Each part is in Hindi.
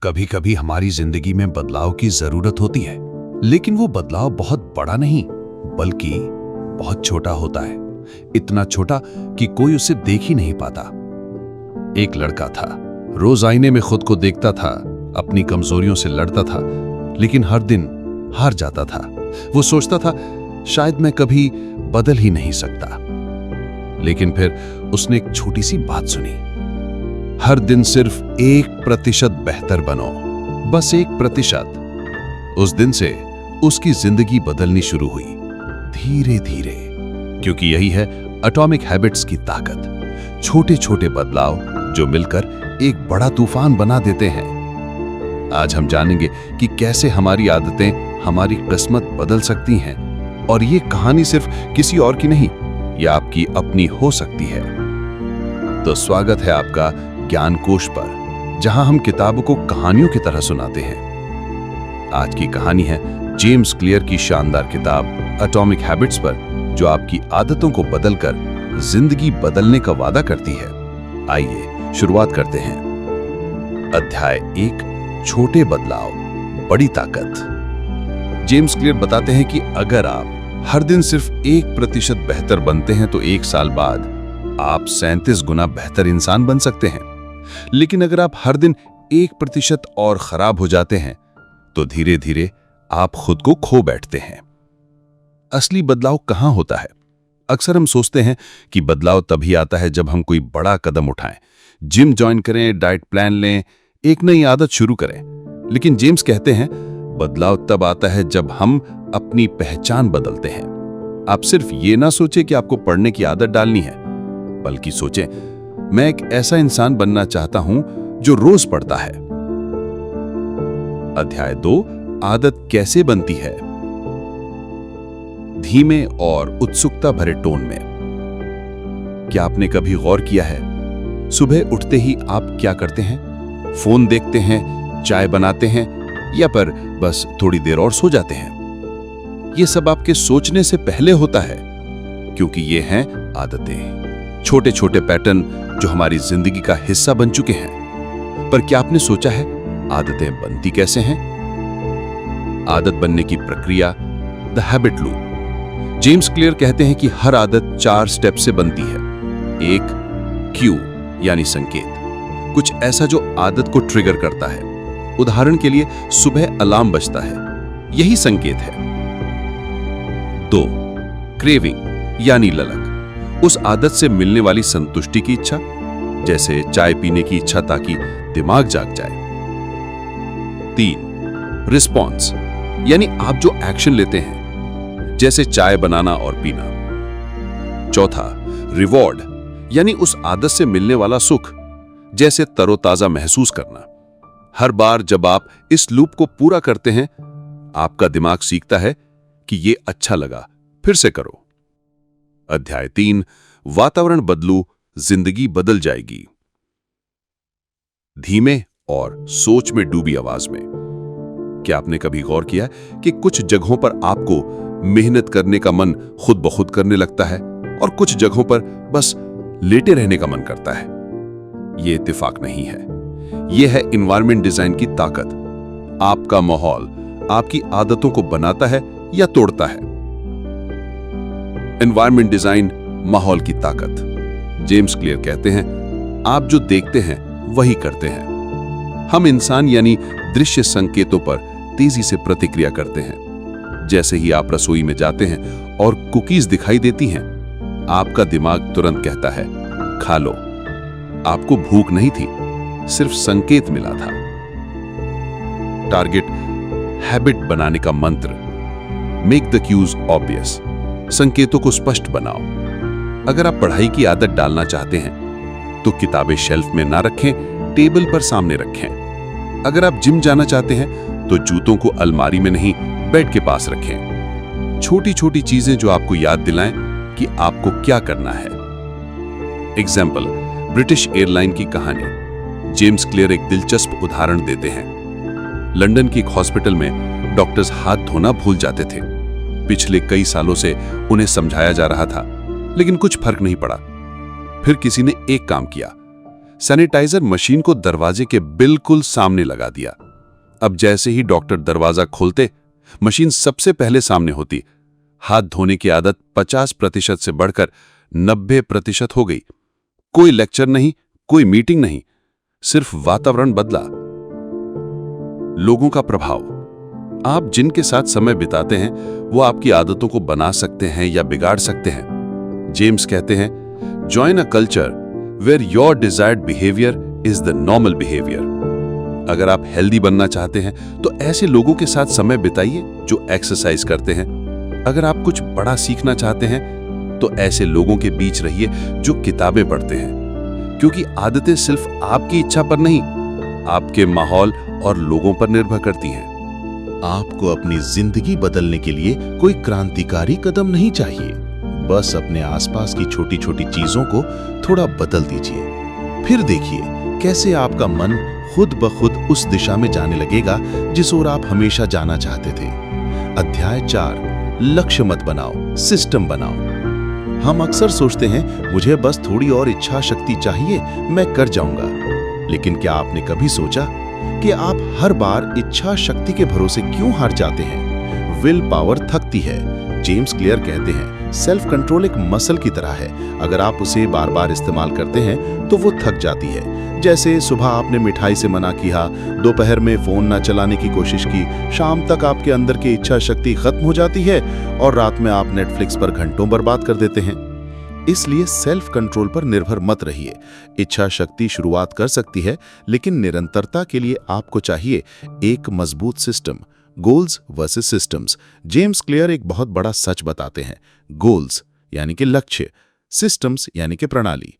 कभी कभी हमारी जिंदगी में बदलाव की जरूरत होती है, लेकिन वो बदलाव बहुत बड़ा नहीं बल्कि बहुत छोटा होता है। इतना छोटा कि कोई उसे देख ही नहीं पाता। एक लड़का था, रोज आईने में खुद को देखता था, अपनी कमजोरियों से लड़ता था, लेकिन हर दिन हार जाता था। वो सोचता था शायद मैं कभी बदल ही नहीं सकता। लेकिन फिर उसने एक छोटी सी बात सुनी, हर दिन सिर्फ 1% बेहतर बनो, बस 1%। उस दिन से उसकी जिंदगी बदलनी शुरू हुई, धीरे धीरे। क्योंकि यही है एटॉमिक हैबिट्स की ताकत। छोटे छोटे बदलाव जो मिलकर एक बड़ा तूफान बना देते हैं। आज हम जानेंगे कि कैसे हमारी आदतें हमारी किस्मत बदल सकती हैं, और ये कहानी सिर्फ किसी और की नहीं, यह आपकी अपनी हो सकती है। तो स्वागत है आपका ज्ञान कोश पर, जहां हम किताबों को कहानियों की तरह सुनाते हैं। आज की कहानी है जेम्स क्लियर की शानदार किताब एटॉमिक हैबिट्स पर, जो आपकी आदतों को बदलकर जिंदगी बदलने का वादा करती है। आइए शुरुआत करते हैं। अध्याय 1, छोटे बदलाव, बड़ी ताकत। जेम्स क्लियर बताते हैं कि अगर आप हर दिन सिर्फ 1% बेहतर बनते हैं तो 1 साल बाद आप 37 गुना बेहतर इंसान बन सकते हैं। लेकिन अगर आप हर दिन 1% और खराब हो जाते हैं तो धीरे धीरे आप खुद को खो बैठते हैं। असली बदलाव कहां होता है? अक्सर हम सोचते हैं कि बदलाव तभी आता है जब हम कोई बड़ा कदम उठाएं, जिम ज्वाइन करें, डाइट प्लान लें, एक नई आदत शुरू करें। लेकिन जेम्स कहते हैं बदलाव तब आता है जब हम अपनी पहचान बदलते हैं। आप सिर्फ ये ना सोचें कि आपको पढ़ने की आदत डालनी है, बल्कि सोचें मैं एक ऐसा इंसान बनना चाहता हूं जो रोज पढ़ता है। अध्याय 2, आदत कैसे बनती है। धीमे और उत्सुकता भरे टोन में। क्या आपने कभी गौर किया है, सुबह उठते ही आप क्या करते हैं? फोन देखते हैं, चाय बनाते हैं, या पर बस थोड़ी देर और सो जाते हैं? ये सब आपके सोचने से पहले होता है, क्योंकि ये हैं आदतें, छोटे छोटे पैटर्न जो हमारी जिंदगी का हिस्सा बन चुके हैं। पर क्या आपने सोचा है आदतें बनती कैसे हैं? आदत बनने की प्रक्रिया, the habit loop. James clear कहते हैं कि हर आदत 4 स्टेप से बनती है। 1, क्यू यानी संकेत, कुछ ऐसा जो आदत को ट्रिगर करता है। उदाहरण के लिए सुबह अलार्म बजता है, यही संकेत है। 2, क्रेविंग यानी ललक, उस आदत से मिलने वाली संतुष्टि की इच्छा, जैसे चाय पीने की इच्छा ताकि दिमाग जाग जाए। 3, रिस्पॉन्स यानी आप जो एक्शन लेते हैं, जैसे चाय बनाना और पीना। 4, रिवॉर्ड यानी उस आदत से मिलने वाला सुख, जैसे तरोताजा महसूस करना। हर बार जब आप इस लूप को पूरा करते हैं, आपका दिमाग सीखता है कि ये अच्छा लगा, फिर से करो। अध्याय 3, वातावरण बदलू, जिंदगी बदल जाएगी। धीमे और सोच में डूबी आवाज में। क्या आपने कभी गौर किया कि कुछ जगहों पर आपको मेहनत करने का मन खुद ब खुद करने लगता है, और कुछ जगहों पर बस लेटे रहने का मन करता है? यह इत्तेफाक नहीं है, यह है एनवायरनमेंट डिजाइन की ताकत। आपका माहौल आपकी आदतों को बनाता है या तोड़ता है। एनवायरनमेंट डिजाइन, माहौल की ताकत। जेम्स क्लियर कहते हैं आप जो देखते हैं वही करते हैं। हम इंसान यानी दृश्य संकेतों पर तेजी से प्रतिक्रिया करते हैं। जैसे ही आप रसोई में जाते हैं और कुकीज दिखाई देती हैं, आपका दिमाग तुरंत कहता है खा लो। आपको भूख नहीं थी, सिर्फ संकेत मिला था। टारगेट हैबिट बनाने का मंत्र, मेक द क्यूज ऑब्वियस, संकेतों को स्पष्ट बनाओ। अगर आप पढ़ाई की आदत डालना चाहते हैं तो किताबें शेल्फ में ना रखें, टेबल पर सामने रखें। अगर आप जिम जाना चाहते हैं तो जूतों को अलमारी में नहीं, बेड के पास रखें। छोटी छोटी चीजें जो आपको याद दिलाएं कि आपको क्या करना है। एग्जाम्पल, ब्रिटिश एयरलाइन की कहानी। जेम्स क्लियर एक दिलचस्प उदाहरण देते हैं। लंदन की एक हॉस्पिटल में डॉक्टर्स हाथ धोना भूल जाते थे। पिछले कई सालों से उन्हें समझाया जा रहा था, लेकिन कुछ फर्क नहीं पड़ा। फिर किसी ने एक काम किया, सैनिटाइजर मशीन को दरवाजे के बिल्कुल सामने लगा दिया। अब जैसे ही डॉक्टर दरवाजा खोलते, मशीन सबसे पहले सामने होती। हाथ धोने की आदत 50% से बढ़कर 90% हो गई। कोई लेक्चर नहीं, कोई मीटिंग नहीं, सिर्फ वातावरण बदला। लोगों का प्रभाव। आप जिनके साथ समय बिताते हैं वो आपकी आदतों को बना सकते हैं या बिगाड़ सकते हैं। जेम्स कहते हैं, join a culture where your desired behaviour is the normal behaviour. अगर आप हेल्दी बनना चाहते हैं तो ऐसे लोगों के साथ समय बिताइए जो एक्सरसाइज करते हैं। अगर आप कुछ बड़ा सीखना चाहते हैं तो ऐसे लोगों के बीच रहिए जो किताबें पढ़ते हैं, क्योंकि आदतें सिर्फ आपकी इच्छा पर नहीं, आपके माहौल और लोगों पर निर्भर करती हैं। आपको अपनी जिंदगी बदलने के लिए कोई क्रांतिकारी कदम नहीं चाहिए। बस अपने आसपास की छोटी छोटी चीजों को थोड़ा बदल दीजिए। फिर देखिए कैसे आपका मन खुद ब खुद उस दिशा में जाने लगेगा जिस ओर आप हमेशा जाना चाहते थे। अध्याय 4, लक्ष्य मत बनाओ, सिस्टम बनाओ। हम अक्सर सोचते हैं मुझे बस थोड़ी और इच्छा शक्ति चाहिए, मैं कर जाऊंगा। लेकिन क्या आपने कभी सोचा कि आप हर बार इच्छा शक्ति के भरोसे क्यों हार जाते हैं? विल पावर थकती है। जेम्स क्लियर कहते हैं, सेल्फ कंट्रोल एक मसल की तरह है। अगर आप उसे बार बार इस्तेमाल करते हैं तो वो थक जाती है। जैसे सुबह आपने मिठाई से मना किया, दोपहर में फोन ना चलाने की कोशिश की, शाम तक आपके अंदर की इच्छा शक्ति खत्म हो जाती है और रात में आप नेटफ्लिक्स पर घंटों बर्बाद कर देते हैं। इसलिए सेल्फ कंट्रोल पर निर्भर मत रहिए। इच्छा शक्ति शुरुआत कर सकती है, लेकिन निरंतरता के लिए आपको चाहिए एक मजबूत system. Goals versus systems. James clear एक बहुत बड़ा सच बताते हैं। गोल्स यानी कि लक्ष्य, सिस्टम्स यानी कि प्रणाली।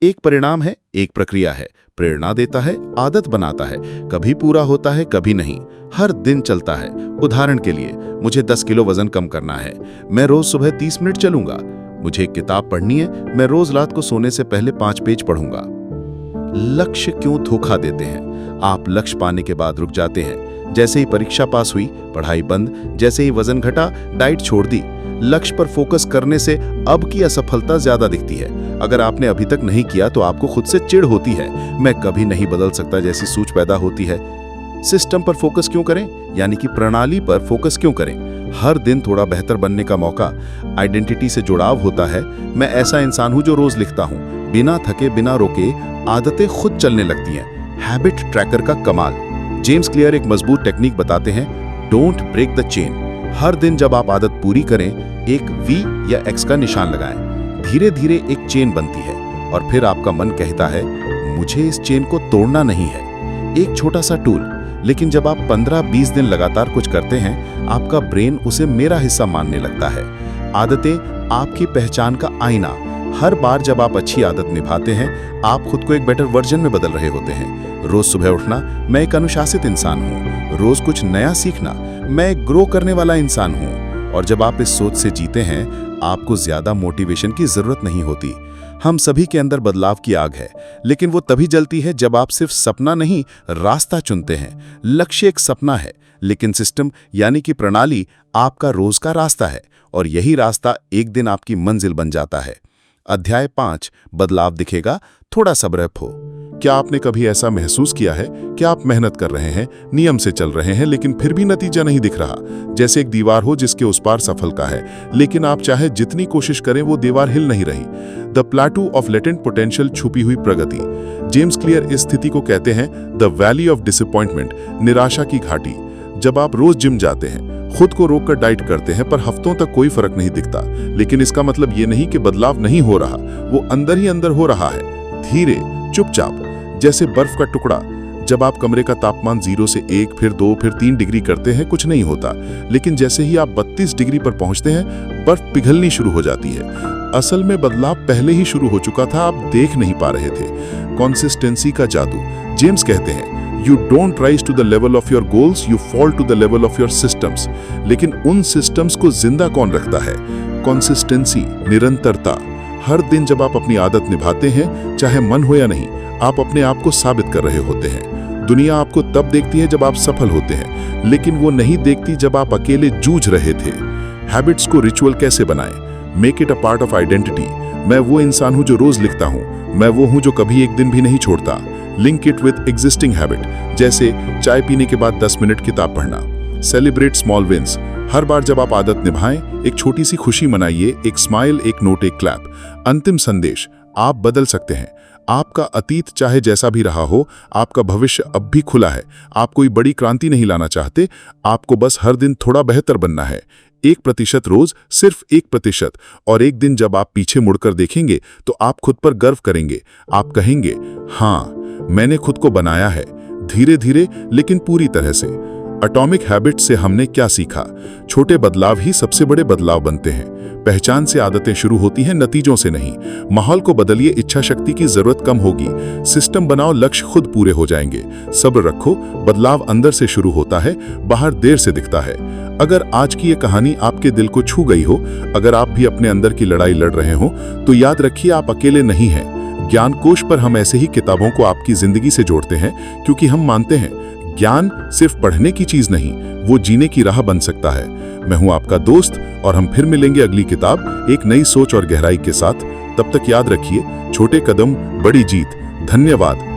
एक परिणाम है, एक प्रक्रिया है। प्रेरणा देता है, आदत बनाता है, कभी पूरा होता है, कभी नहीं, हर दिन चलता है। उदाहरण के लिए, मुझे 10 किलो वजन कम करना है, मैं रोज सुबह 30 मिनट चलूंगा। मुझे एक किताब पढ़नी है, मैं रोज रात को सोने से पहले 5 पेज पढ़ूंगा। लक्ष्य क्यों धोखा देते हैं? आप लक्ष्य पाने के बाद रुक जाते हैं। जैसे ही परीक्षा पास हुई, पढ़ाई बंद। जैसे ही वजन घटा, डाइट छोड़ दी। लक्ष्य पर फोकस करने से अब की असफलता ज्यादा दिखती है। अगर आपने अभी तक नहीं किया तो आपको खुद से चिढ़ होती है, मैं कभी नहीं बदल सकता जैसी सोच पैदा होती है। सिस्टम पर फोकस क्यों करें, यानी कि प्रणाली पर फोकस क्यों करें? हर दिन थोड़ा बेहतर बनने का मौका। आइडेंटिटी से जुड़ाव होता है। मैं ऐसा इंसान हूं जो रोज लिखता हूं, बिना थके बिना रोके। आदतें खुद चलने लगती हैं। हैबिट ट्रैकर का कमाल। जेम्स क्लियर एक मजबूत टेक्निक बताते हैं, डोंट ब्रेक द चेन। हर दिन जब आप आदत पूरी करें, एक वी या एक्स का निशान लगाएं। धीरे धीरे एक चेन बनती है और फिर आपका मन कहता है, मुझे इस चेन को तोड़ना नहीं है। एक छोटा सा टूल, लेकिन जब आप 15-20 दिन लगातार कुछ करते हैं, आपका ब्रेन उसे मेरा हिस्सा मानने लगता है। आदतें आपकी पहचान का आईना। हर बार जब आप अच्छी आदत निभाते हैं, आप खुद को एक बेटर वर्जन में बदल रहे होते हैं। रोज सुबह उठना, मैं एक अनुशासित इंसान हूँ। रोज कुछ नया सीखना, मैं एक ग्रो करने वाला इंसान हूँ। और जब आप इस सोच से जीते हैं, आपको ज्यादा मोटिवेशन की जरूरत नहीं होती। हम सभी के अंदर बदलाव की आग है, लेकिन वो तभी जलती है जब आप सिर्फ सपना नहीं, रास्ता चुनते हैं। लक्ष्य एक सपना है, लेकिन सिस्टम यानी कि प्रणाली आपका रोज का रास्ता है, और यही रास्ता एक दिन आपकी मंजिल बन जाता है। अध्याय 5, बदलाव दिखेगा, थोड़ा सब्र रखो। क्या आपने कभी ऐसा महसूस किया है कि आप मेहनत कर रहे हैं, नियम से चल रहे हैं, लेकिन फिर भी नतीजा नहीं दिख रहा? जैसे एक दीवार हो जिसके उस पार सफलता है, लेकिन आप चाहे जितनी कोशिश करें वो दीवार हिल नहीं रही। द प्लेटू ऑफ लेटेंट पोटेंशियल, छुपी हुई प्रगति। जेम्स क्लियर इस स्थिति को कहते हैं द वैली ऑफ डिसअपॉइंटमेंट, निराशा की घाटी। जब आप रोज जिम जाते हैं, खुद को रोककर डाइट करते हैं, पर हफ्तों तक कोई फर्क नहीं दिखता, लेकिन इसका मतलब ये नहीं कि बदलाव नहीं हो रहा, वो अंदर ही अंदर हो रहा है, धीरे, चुपचाप, जैसे बर्फ का टुकड़ा। जब आप कमरे का तापमान 0 से 1, फिर 2, फिर 3 डिग्री करते हैं, कुछ नहीं होता, लेकिन जैसे ही आप 32 डिग्री पर पहुंचते हैं, बर्फ पिघलनी शुरू हो जाती है। असल में बदलाव पहले ही शुरू हो चुका था, आप देख नहीं पा रहे थे। कंसिस्टेंसी का जादू। जेम्स कहते हैं, You don't rise to the level of your goals, you fall to the level of your systems. लेकिन उन systems को जिंदा कौन रखता है? Consistency, निरंतरता। हर दिन जब आप अपनी आदत निभाते हैं, चाहे मन हो या नहीं, आप अपने आप को साबित कर रहे होते हैं। दुनिया आपको तब देखती है जब आप सफल होते हैं, लेकिन वो नहीं देखती जब आप अकेले जूझ रहे थे। हैबिट्स को रिचुअल कैसे बनाएं? Make it a part of identity. मैं वो इंसान हूं जो रोज लिखता हूं। मैं वो हूं जो कभी एक दिन भी नहीं छोड़ता। Link it with existing habit, जैसे चाय पीने के बाद 10 मिनट किताब पढ़ना। सेलिब्रेट स्मॉल विंस, हर बार जब आप आदत निभाएं, एक छोटी सी खुशी मनाइए, एक स्माइल, एक नोट, एक क्लैप। अंतिम संदेश, आप बदल सकते हैं। आपका अतीत चाहे जैसा भी रहा हो, आपका भविष्य अब भी खुला है। आप कोई बड़ी क्रांति नहीं लाना चाहते, आपको बस हर दिन थोड़ा बेहतर बनना है। 1% रोज, सिर्फ 1%। और एक दिन जब आप पीछे मुड़कर देखेंगे तो आप खुद पर गर्व करेंगे। आप कहेंगे, हाँ, मैंने खुद को बनाया है, धीरे धीरे लेकिन पूरी तरह से। एटॉमिक हैबिट से हमने क्या सीखा? छोटे बदलाव ही सबसे बड़े बदलाव बनते हैं। पहचान से आदतें शुरू होती हैं, नतीजों से नहीं। माहौल को बदलिए, इच्छा शक्ति की जरूरत कम होगी। सिस्टम बनाओ, लक्ष्य खुद पूरे हो जाएंगे। सब्र रखो, बदलाव अंदर से शुरू होता है, बाहर देर से दिखता है। अगर आज की ये कहानी आपके दिल को छू गई हो, अगर आप भी अपने अंदर की लड़ाई लड़ रहे हो, तो याद रखिए आप अकेले नहीं हैं। ज्ञान कोश पर हम ऐसे ही किताबों को आपकी जिंदगी से जोड़ते हैं, क्योंकि हम मानते हैं ज्ञान सिर्फ पढ़ने की चीज नहीं, वो जीने की राह बन सकता है। मैं हूं आपका दोस्त और हम फिर मिलेंगे अगली किताब, एक नई सोच और गहराई के साथ। तब तक याद रखिए, छोटे कदम बड़ी जीत। धन्यवाद।